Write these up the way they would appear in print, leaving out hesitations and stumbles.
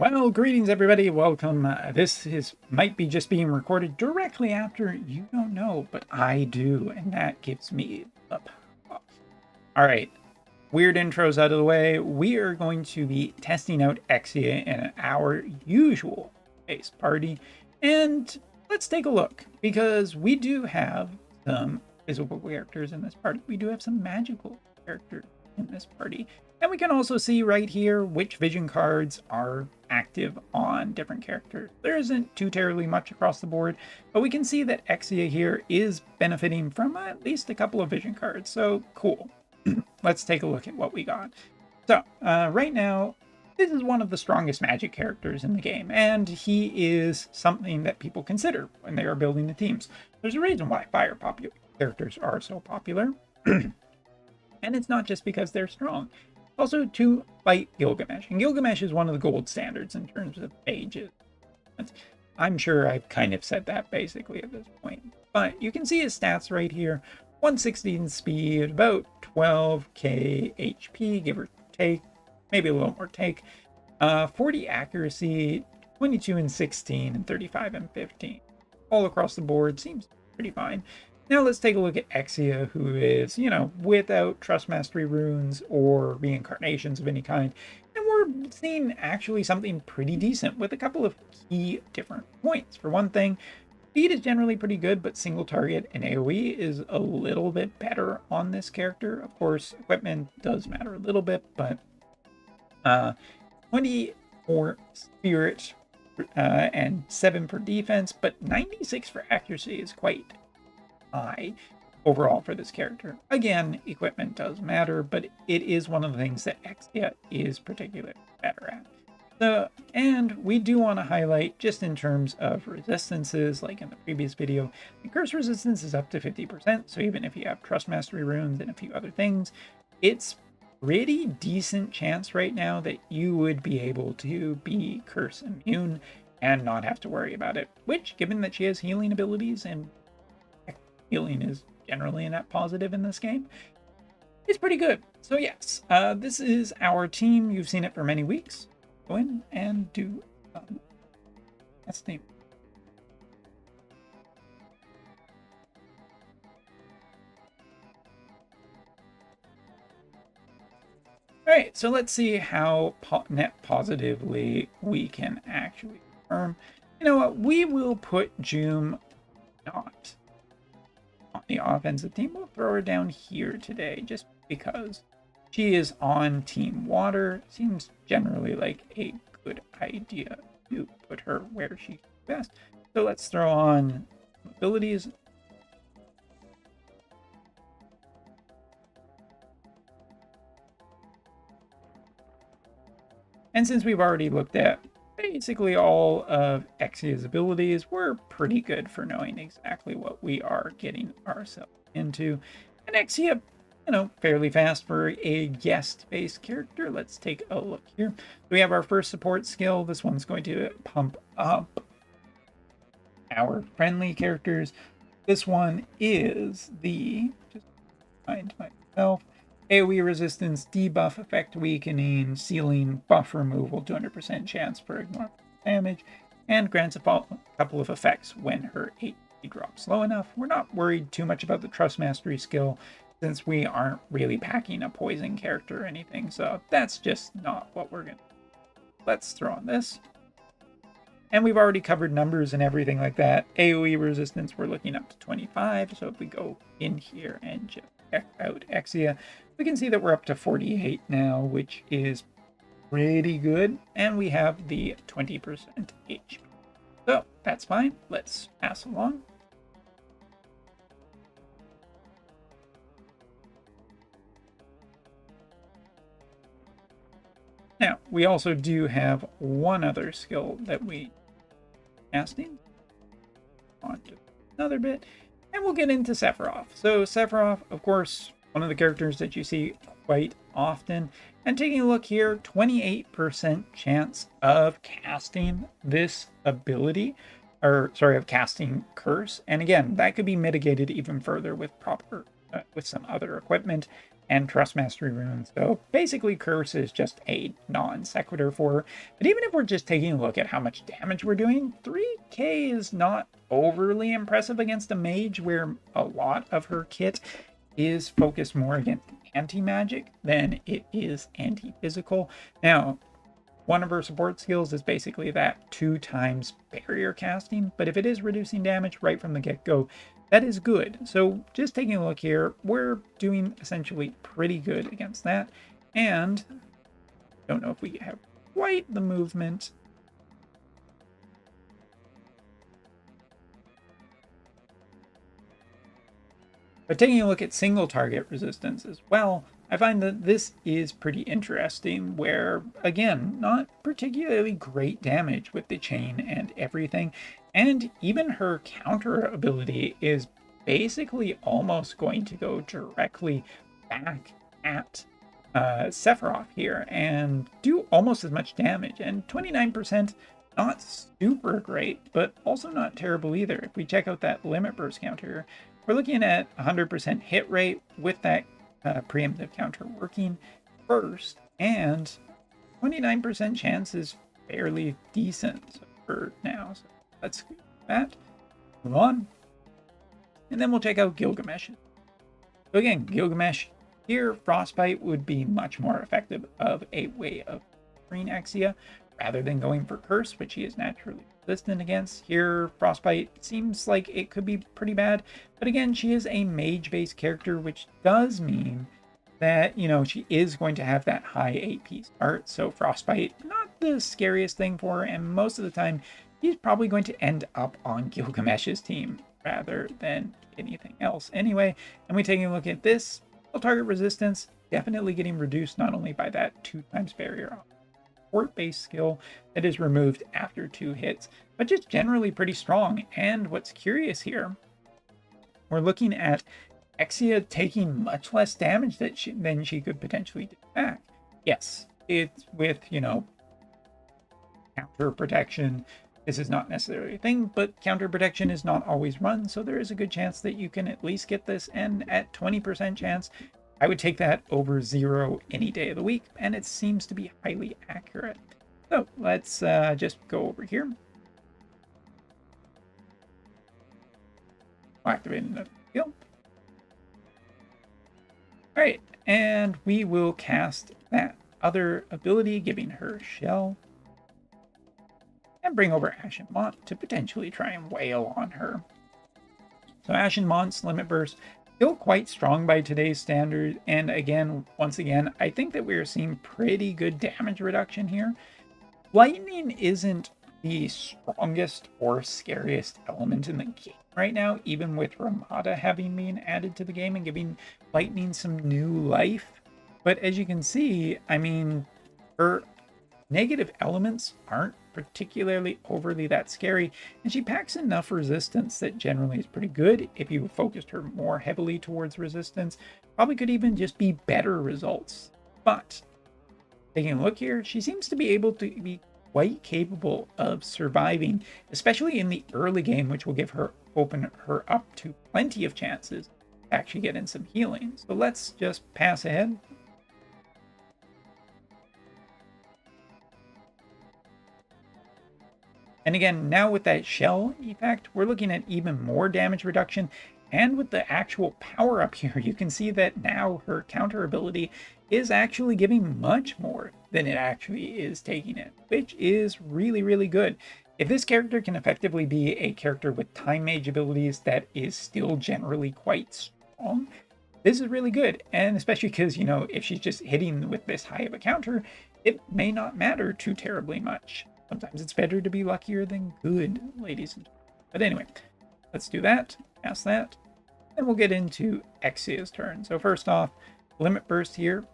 Well, greetings everybody. Welcome. Might be just being recorded directly after you don't know, but I do, and that gives me the pop. All right, weird intros out of the way. We are going to be testing out Exia in our usual base party, and let's take a look because we do have some physical characters in this party. We do have some magical characters in this party. And we can also see right here which vision cards are active on different characters. There isn't too terribly much across the board, but we can see that Exia here is benefiting from at least a couple of vision cards. So cool. Let's take a look at what we got. So right now, this is one of the strongest magic characters in the game, and he is something that people consider when they are building the teams. There's a reason why fire characters are so popular. And it's not just because they're strong. Also to fight Gilgamesh. And Gilgamesh is one of the gold standards in terms of mages. I'm sure I've kind of said that basically at this point. But you can see his stats right here. 116 speed, about 12k HP, give or take. Maybe a little more take. 40 accuracy, 22 and 16, and 35 and 15. All across the board, seems pretty fine. Now let's take a look at Exia, who is, without Trust Mastery runes or reincarnations of any kind. And we're seeing actually something pretty decent with a couple of key different points. For one thing, speed is generally pretty good, but single target and AoE is a little bit better on this character. Of course, equipment does matter a little bit, but 20 for spirit and 7 for defense, but 96 for accuracy is quite high overall for this character. Again, equipment does matter, but it is one of the things that Exia is particularly better at. And we do want to highlight, just in terms of resistances, like in the previous video, the curse resistance is up to 50%, so even if you have Trust Mastery runes and a few other things, it's pretty decent chance right now that you would be able to be curse immune and not have to worry about it, which, given that she has healing abilities and healing is generally a net positive in this game, it's pretty good. So yes, this is our team. You've seen it for many weeks. Go in and do testing. All right, so let's see how net positively we can actually confirm. You know what? We will put Joom not on the offensive team. We'll throw her down here today just because she is on Team Water. Seems generally like a good idea to put her where she's best. So let's throw on abilities. And since we've already looked at basically all of Exia's abilities, we're pretty good for knowing exactly what we are getting ourselves into. And Exia, fairly fast for a guest-based character. Let's take a look here. We have our first support skill. This one's going to pump up our friendly characters. This one is the, just find myself, AoE resistance, debuff, effect weakening, sealing, buff removal, 200% chance for ignore damage, and grants a couple of effects when her HP drops low enough. We're not worried too much about the Trust Mastery skill since we aren't really packing a poison character or anything, so that's just not what we're going to do. Let's throw on this. And we've already covered numbers and everything like that. AoE resistance, we're looking up to 25, so if we go in here and just check out Exia, we can see that we're up to 48 now, which is pretty good. And we have the 20% HP. So that's fine. Let's pass along. Now, we also do have one other skill that we casting. On to another bit. And we'll get into Sephiroth. So Sephiroth, of course, one of the characters that you see quite often. And taking a look here, 28% chance of casting this ability, of casting Curse. And again, that could be mitigated even further with with some other equipment and Trust Mastery runes. So basically Curse is just a non sequitur for her. But even if we're just taking a look at how much damage we're doing, 3k is not overly impressive against a mage where a lot of her kit is focused more against anti-magic than it is anti-physical. Now, one of her support skills is basically that 2 times barrier casting, but if it is reducing damage right from the get-go, that is good. So just taking a look here, we're doing essentially pretty good against that. And don't know if we have quite the movement. But taking a look at single target resistance as well, I find that this is pretty interesting where, again, not particularly great damage with the chain and everything. And even her counter ability is basically almost going to go directly back at Sephiroth here and do almost as much damage. And 29%, not super great, but also not terrible either. If we check out that limit burst counter, we're looking at 100% hit rate with that preemptive counter working first, and 29% chance is fairly decent for now. So let's do that. Move on. And then we'll check out Gilgamesh. So again, Gilgamesh here, Frostbite would be much more effective of a way of green Exia rather than going for Curse, which he is naturally resistant against. Here, Frostbite seems like it could be pretty bad, but again, she is a mage-based character, which does mean that, you know, she is going to have that high AP start, so Frostbite, not the scariest thing for her, and most of the time, he's probably going to end up on Gilgamesh's team rather than anything else anyway. And we taking a look at this, target resistance definitely getting reduced not only by that 2 times barrier support-based skill that is removed after 2 hits, but just generally pretty strong. And what's curious here, we're looking at Exia taking much less damage than she could potentially do back. Yes, it's with, you know, counter protection. This is not necessarily a thing, but counter protection is not always run, so there is a good chance that you can at least get this, and at 20% chance, I would take that over 0 any day of the week, and it seems to be highly accurate. So let's just go over here. Activate another skill. Alright, and we will cast that other ability, giving her Shell, and bring over Ashen Mont to potentially try and wail on her. So Ashen Mont's limit burst, still quite strong by today's standard, and again, once again, I think that we are seeing pretty good damage reduction here. Lightning isn't the strongest or scariest element in the game right now, even with Ramada having been added to the game and giving Lightning some new life. But as you can see, I mean, her negative elements aren't particularly overly that scary, and she packs enough resistance that generally is pretty good. If you focused her more heavily towards resistance, probably could even just be better results. But taking a look here, she seems to be able to be quite capable of surviving, especially in the early game, which will open her up to plenty of chances to actually get in some healing. So let's just pass ahead. And again, now with that shell effect, we're looking at even more damage reduction. And with the actual power up here, you can see that now her counter ability is actually giving much more than it actually is taking it, which is really, really good. If this character can effectively be a character with time mage abilities that is still generally quite strong, this is really good. And especially because, you know, if she's just hitting with this high of a counter, it may not matter too terribly much. Sometimes it's better to be luckier than good, ladies and gentlemen. But anyway, let's do that, pass that, and we'll get into Exia's turn. So first off, Limit Burst here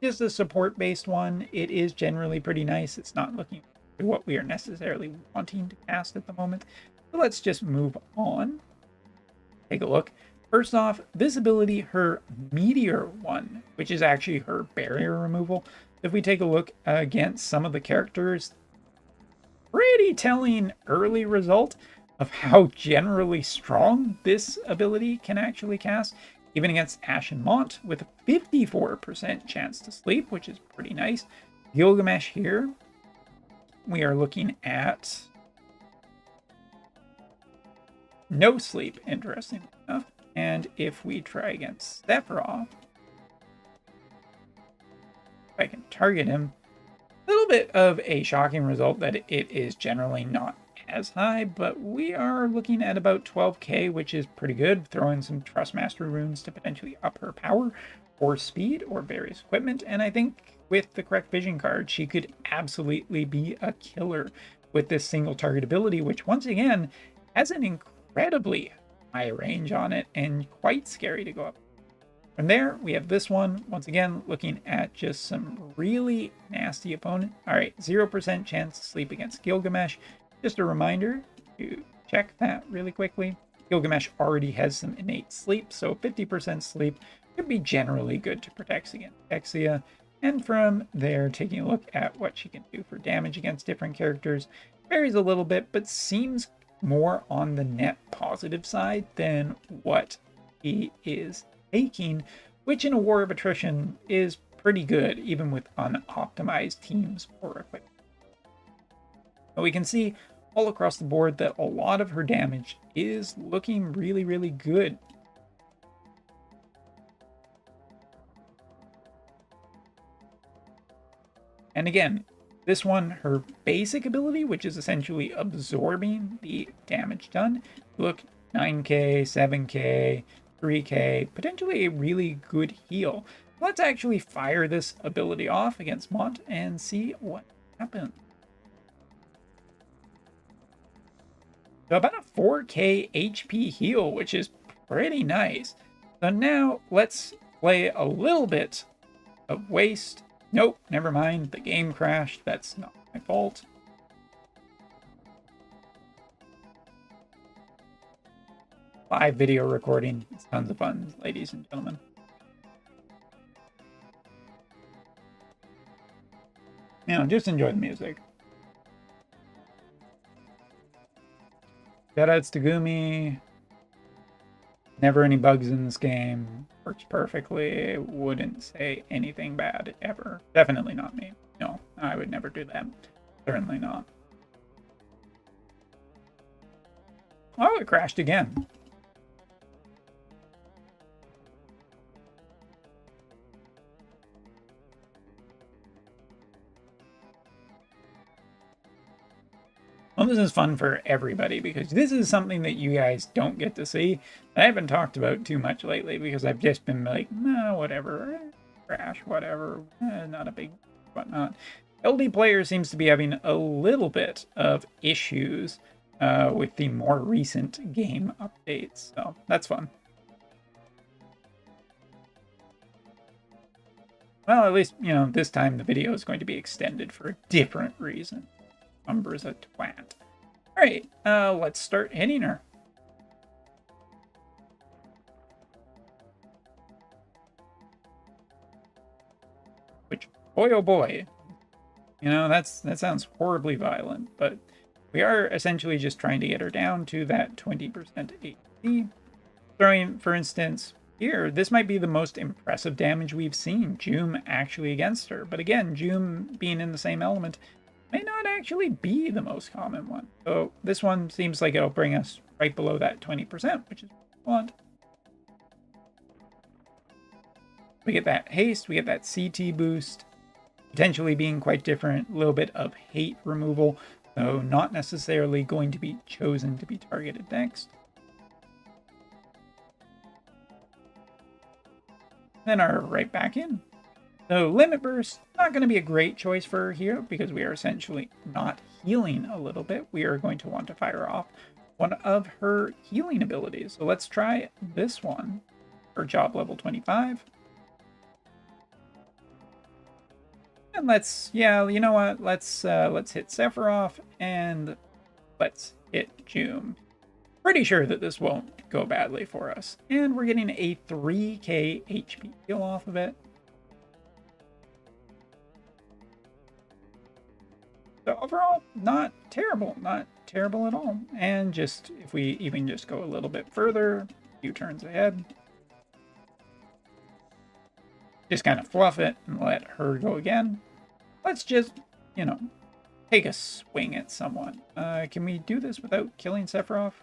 is the support-based one. It is generally pretty nice. It's not looking to what we are necessarily wanting to cast at the moment. So let's just move on. Take a look. First off, this ability, her Meteor one, which is actually her barrier removal. If we take a look against some of the characters, pretty telling early result of how generally strong this ability can actually cast. even against Ash and Mont, with a 54% chance to sleep, which is pretty nice. Gilgamesh here, we are looking at no sleep, interestingly enough. And if we try against Sephiroth, if I can target him, a little bit of a shocking result that it is generally not as high, but we are looking at about 12k, which is pretty good. Throw in some Trust Mastery runes to potentially up her power or speed or various equipment, and I think with the correct vision card, she could absolutely be a killer with this single target ability, which once again has an incredibly high range on it and quite scary to go up. From there, we have this one, once again, looking at just some really nasty opponent. All right, 0% chance to sleep against Gilgamesh. Just a reminder to check that really quickly. Gilgamesh already has some innate sleep, so 50% sleep could be generally good to protect against Exia. And from there, taking a look at what she can do for damage against different characters, varies a little bit, but seems more on the net positive side than what he is taking, which in a war of attrition is pretty good, even with unoptimized teams or equipment. But we can see all across the board that a lot of her damage is looking really, really good. And again, this one, her basic ability, which is essentially absorbing the damage done, look, 9k, 7k, 3k, potentially a really good heal. Let's actually fire this ability off against Mont and see what happens. So about a 4k HP heal, which is pretty nice. So now let's play a little bit of waste. Nope, never mind. The game crashed. That's not my fault. Live video recording. It's tons of fun, ladies and gentlemen. You know, just enjoy the music. Shoutouts to Gumi. Never any bugs in this game. Works perfectly. Wouldn't say anything bad ever. Definitely not me. No, I would never do that. Certainly not. Oh, it crashed again. Well, this is fun for everybody because this is something that you guys don't get to see. I haven't talked about too much lately because I've just been like, nah, whatever, crash, whatever, not a big whatnot. LD player seems to be having a little bit of issues with the more recent game updates, so that's fun. Well, at least, you know, this time the video is going to be extended for a different reason. Umbra's a twat. Alright, let's start hitting her. Which, boy oh boy, you know, that sounds horribly violent, but we are essentially just trying to get her down to that 20% AC. Throwing, for instance, here, this might be the most impressive damage we've seen Joom actually against her. But again, Joom being in the same element may not actually be the most common one. So this one seems like it'll bring us right below that 20%, which is what we want. We get that haste, we get that CT boost, potentially being quite different, a little bit of hate removal, so not necessarily going to be chosen to be targeted next. Then are right back in. So Limit Burst, not going to be a great choice for her here because we are essentially not healing a little bit. We are going to want to fire off one of her healing abilities. So let's try this one for job level 25. And let's, yeah, you know what? Let's hit Sephiroth and let's hit Joom. Pretty sure that this won't go badly for us. And we're getting a 3k HP heal off of it. So overall, not terrible at all. And just, if we even just go a little bit further, a few turns ahead. just kind of fluff it and let her go again. Let's just, you know, take a swing at someone. Can we do this without killing Sephiroth?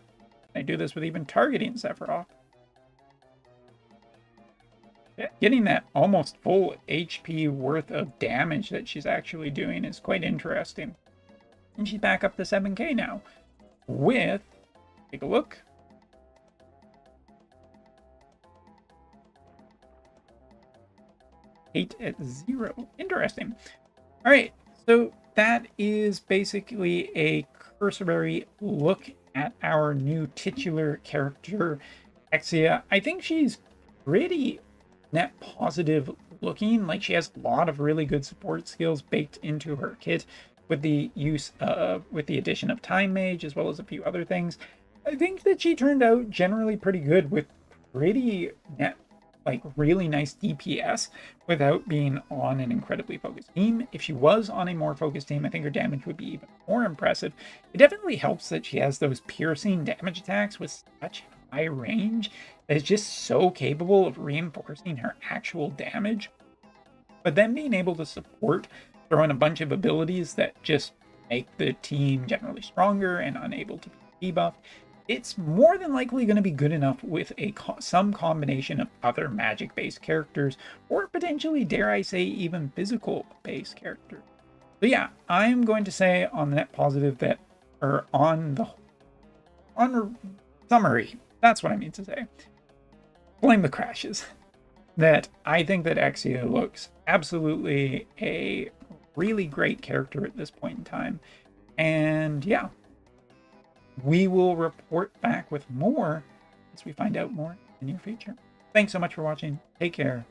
Can I do this with even targeting Sephiroth? Yeah, getting that almost full HP worth of damage that she's actually doing is quite interesting. And she's back up to 7k now. With, take a look. Eight at 0. Interesting. All right, so that is basically a cursory look at our new titular character, Exia. I think she's pretty net positive looking. Like, she has a lot of really good support skills baked into her kit with the use of, with the addition of Time Mage, as well as a few other things. I think that she turned out generally pretty good with pretty net, like, really nice DPS without being on an incredibly focused team. If she was on a more focused team, I think her damage would be even more impressive. It definitely helps that she has those piercing damage attacks with such high range that is just so capable of reinforcing her actual damage. But then being able to support, throw in a bunch of abilities that just make the team generally stronger and unable to be debuffed, it's more than likely going to be good enough with some combination of other magic-based characters, or potentially, dare I say, even physical-based characters. So yeah, I'm going to say on the net positive that, or on the summary, that's what I mean to say. Blame the crashes. That I think that Exia looks absolutely a really great character at this point in time. And yeah, we will report back with more as we find out more in the near future. Thanks so much for watching. Take care.